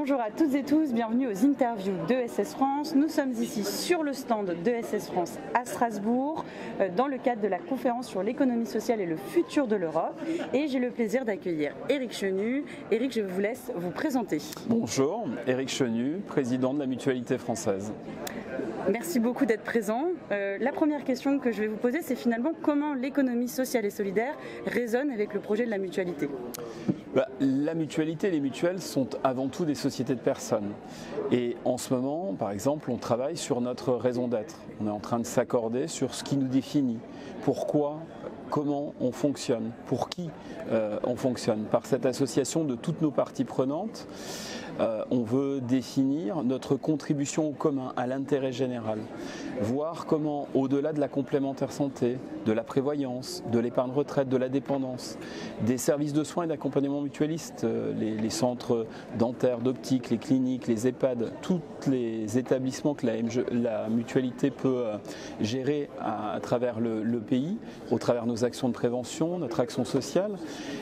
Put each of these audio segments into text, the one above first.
Bonjour à toutes et tous, bienvenue aux interviews d'ESS France. Nous sommes ici sur le stand d'ESS France à Strasbourg dans le cadre de la conférence sur l'économie sociale et le futur de l'Europe. Et j'ai le plaisir d'accueillir Éric Chenu. Éric, je vous laisse vous présenter. Bonjour, Éric Chenu, président de la Mutualité française. Merci beaucoup d'être présent. La première question que je vais vous poser, c'est finalement comment l'économie sociale et solidaire résonne avec le projet de la mutualité. La mutualité et les mutuelles sont avant tout des sociétés de personnes. Et en ce moment, par exemple, on travaille sur notre raison d'être. On est en train de s'accorder sur ce qui nous définit. Pourquoi, comment on fonctionne, pour qui on fonctionne. Par cette association de toutes nos parties prenantes, on veut définir notre contribution au commun, à l'intérêt général. Voir comment, au-delà de la complémentaire santé, de la prévoyance, de l'épargne retraite, de la dépendance, des services de soins et d'accompagnement mutualiste, les centres dentaires, d'optique, les cliniques, les EHPAD, tous les établissements que la mutualité peut gérer à travers le pays, au travers de nos actions de prévention, notre action sociale,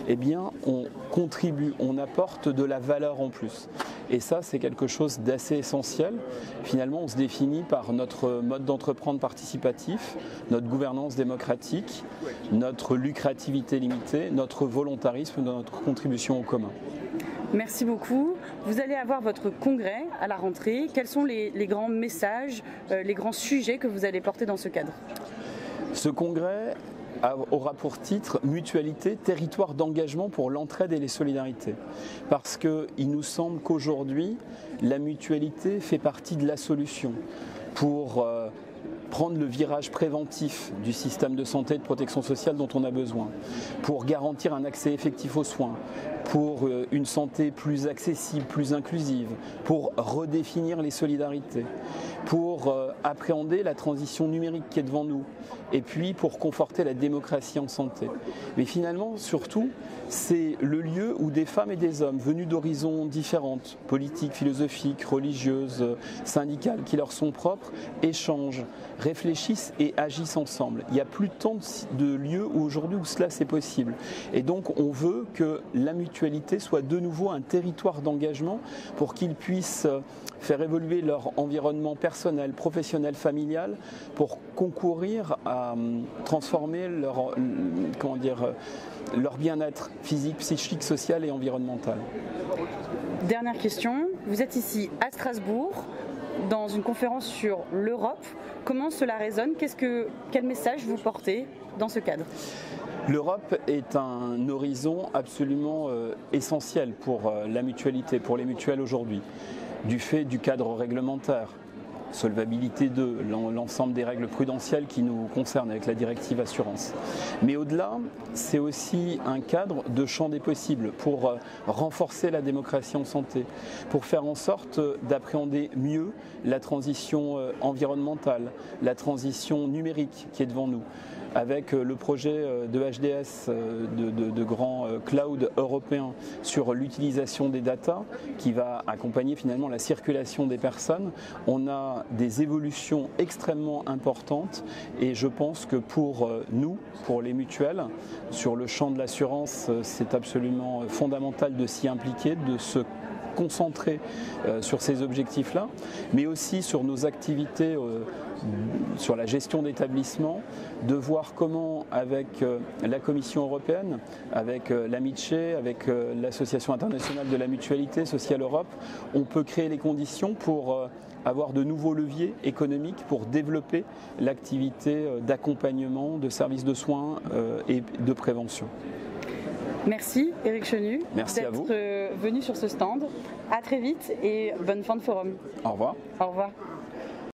eh bien, on contribue, on apporte de la valeur en plus. Et ça, c'est quelque chose d'assez essentiel. Finalement, on se définit par notre mode d'entreprendre participatif, notre gouvernance démocratique, notre lucrativité limitée, notre volontarisme dans notre contribution au commun. Merci beaucoup. Vous allez avoir votre congrès à la rentrée. Quels sont les grands messages, les grands sujets que vous allez porter dans ce cadre ? Ce congrès aura pour titre « Mutualité, territoire d'engagement pour l'entraide et les solidarités ». Parce qu'il nous semble qu'aujourd'hui, la mutualité fait partie de la solution pour prendre le virage préventif du système de santé et de protection sociale dont on a besoin, pour garantir un accès effectif aux soins, pour une santé plus accessible, plus inclusive, pour redéfinir les solidarités, pour appréhender la transition numérique qui est devant nous, et puis pour conforter la démocratie en santé. Mais finalement, surtout, c'est le lieu où des femmes et des hommes venus d'horizons différentes, politiques, philosophiques, religieuses, syndicales, qui leur sont propres, échangent, réfléchissent et agissent ensemble. Il n'y a plus tant de lieux aujourd'hui où cela c'est possible. Et donc on veut que la mutualité soit de nouveau un territoire d'engagement pour qu'ils puissent faire évoluer leur environnement personnel, professionnel, familial, pour concourir à transformer leur bien-être physique, psychique, social et environnemental. Dernière question, vous êtes ici à Strasbourg dans une conférence sur l'Europe. Comment cela résonne ? Quel message vous portez dans ce cadre ? L'Europe est un horizon absolument essentiel pour la mutualité, pour les mutuelles aujourd'hui, du fait du cadre réglementaire, solvabilité 2, l'ensemble des règles prudentielles qui nous concernent avec la directive assurance. Mais au-delà, c'est aussi un cadre de champ des possibles pour renforcer la démocratie en santé, pour faire en sorte d'appréhender mieux la transition environnementale, la transition numérique qui est devant nous, avec le projet de HDS, de grands cloud européens sur l'utilisation des data qui va accompagner finalement la circulation des personnes. On a des évolutions extrêmement importantes et je pense que pour nous, pour les mutuelles, sur le champ de l'assurance, c'est absolument fondamental de s'y impliquer, de se concentrer sur ces objectifs-là, mais aussi sur nos activités, sur la gestion d'établissements, de voir comment avec la Commission européenne, avec l'AMICE, avec l'Association internationale de la mutualité Sociale Europe, on peut créer les conditions pour avoir de nouveaux leviers économiques pour développer l'activité d'accompagnement, de services de soins et de prévention. Merci Éric Chenu d'être venu sur ce stand. À très vite et bonne fin de forum. Au revoir. Au revoir.